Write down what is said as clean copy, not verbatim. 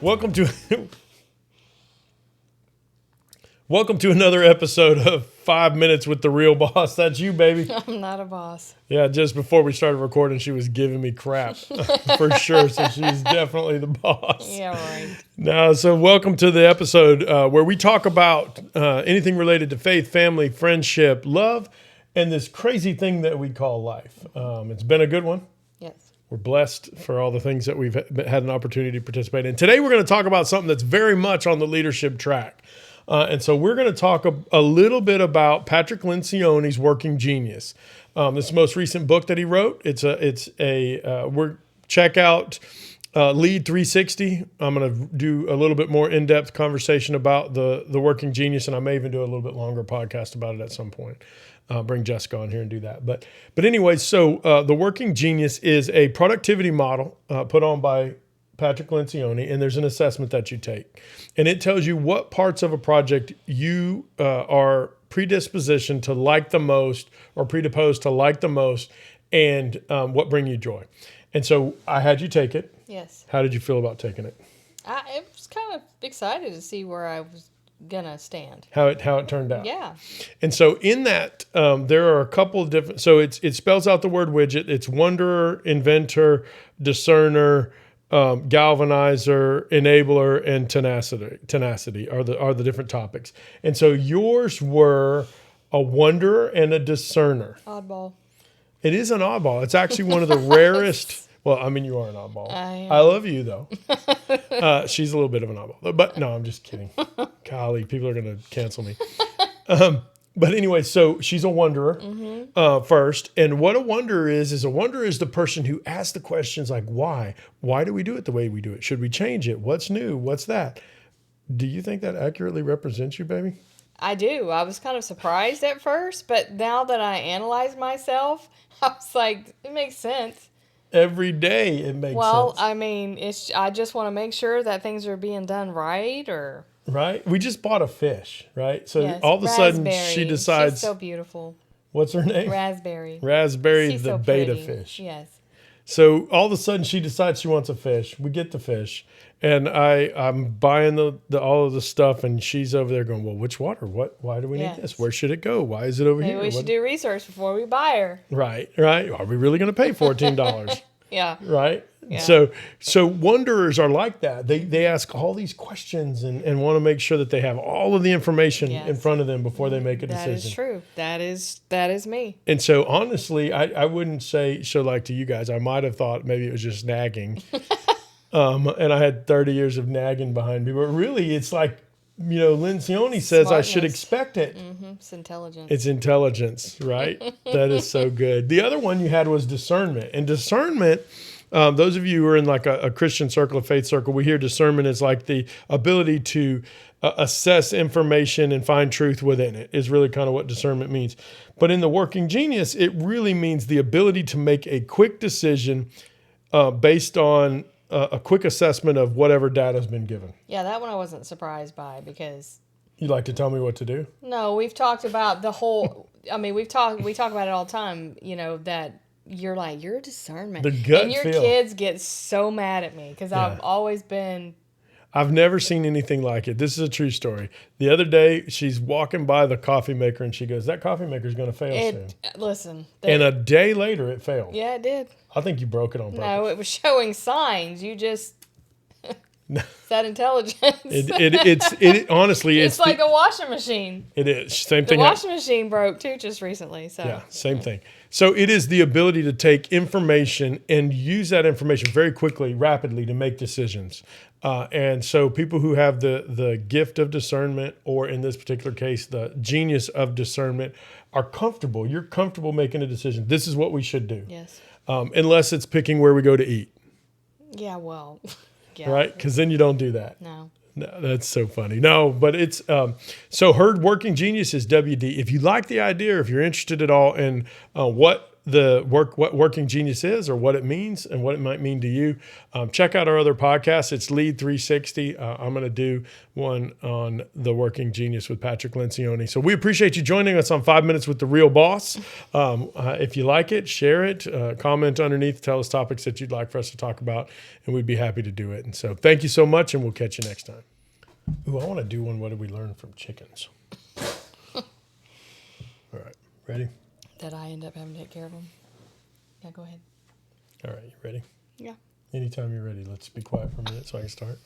Welcome to welcome to another episode of 5 Minutes with the Real Boss. That's you, baby. I'm not a boss. Yeah, just before we started recording, she was giving me crap for sure. So she's definitely the boss. Yeah, right. Now, so welcome to the episode where we talk about anything related to faith, family, friendship, love, and this crazy thing that we call life. It's been a good one. Yes. We're blessed for all the things that we've had an opportunity to participate in. Today, we're going to talk about something that's very much on the leadership track. And so we're going to talk a little bit about Patrick Lencioni's Working Genius. This is the most recent book that he wrote. Check out Lead 360. I'm going to do a little bit more in-depth conversation about the Working Genius, and I may even do a little bit longer podcast about it at some point. Bring Jessica on here and do that. But anyway, so the Working Genius is a productivity model put on by Patrick Lencioni, and there's an assessment that you take. And it tells you what parts of a project you are predispositioned to like the most or predisposed to like the most, and what bring you joy. And so I had you take it. Yes. How did you feel about taking it? I was kind of excited to see where I was gonna stand. How it turned out. Yeah. And so in that, there are a couple of different. So it spells out the word widget. It's wonderer, inventor, discerner, galvanizer, enabler, and tenacity are the different topics. And so yours were a wonderer and a discerner. Oddball. It is an oddball. It's actually one of the rarest. Well, I mean, you are an oddball. I love you, though. She's a little bit of an oddball. But no, I'm just kidding. Golly, people are going to cancel me. But anyway, so she's a wonderer first. And what a wonderer is the person who asks the questions like, why? Why do we do it the way we do it? Should we change it? What's new? What's that? Do you think that accurately represents you, baby? I do. I was kind of surprised at first, but now that I analyze myself, I was like, it makes sense. Every day it makes sense. Well, I mean, I just want to make sure that things are being done right or... Right? We just bought a fish, right? So yes, all of a sudden she decides... She's so beautiful. What's her name? Raspberry. Raspberry, she's the so beta pretty. fish. Yes. So all of a sudden she decides she wants a fish. We get the fish. And I'm buying all of the stuff, and she's over there going, well, which water? Why do we need this? Where should it go? Why is it over here? Maybe we should do research before we buy her. Right. Are we really going to pay $14? Yeah. Right? Yeah. So wanderers are like that. They ask all these questions and want to make sure that they have all of the information in front of them before they make a decision. That is true. That is me. And so honestly, I wouldn't say so like to you guys. I might have thought maybe it was just nagging. And I had 30 years of nagging behind me. But really, it's like, Lencioni says I should expect it. Mm-hmm. It's intelligence. It's intelligence, right? That is so good. The other one you had was discernment. And discernment, those of you who are in like a Christian circle, a faith circle, we hear discernment is like the ability to assess information and find truth within it is really kind of what discernment means. But in the Working Genius, it really means the ability to make a quick decision based on a quick assessment of whatever data has been given. Yeah, that one I wasn't surprised by because... You like to tell me what to do? No, we've talked about the whole... I mean, we talk about it all the time, that you're like, you're a discernment. The gut and your feel. Kids get so mad at me because I've always been... I've never seen anything like it. This is a true story. The other day, she's walking by the coffee maker and she goes, that coffee maker's going to fail soon. Listen. And a day later, it failed. Yeah, it did. I think you broke it on purpose. No, it was showing signs. You just... It's that intelligence. It honestly, it's like a washing machine. It is. Same thing. The washing machine broke too just recently. So yeah, same thing. So it is the ability to take information and use that information very quickly, rapidly to make decisions. And so people who have the gift of discernment, or in this particular case, the genius of discernment, are comfortable. You're comfortable making a decision. This is what we should do. Yes. Unless it's picking where we go to eat. Yeah, well... Yeah. Right? Because then you don't do that. No, that's so funny. No, but it's so her Working Genius is WD. If you like the idea, or if you're interested at all in what what Working Genius is or what it means and what it might mean to you, check out our other podcast. It's Lead 360. I'm going to do one on the Working Genius with Patrick Lencioni. So we appreciate you joining us on 5 Minutes with the Real Boss. If you like it, share it, comment underneath, tell us topics that you'd like for us to talk about, and we'd be happy to do it. And so thank you so much, and we'll catch you next time. Ooh, I want to do one. What did we learn from chickens? All right. Ready? That I end up having to take care of them. Yeah, go ahead. All right. You ready? Yeah. Anytime you're ready. Let's be quiet for a minute so I can start.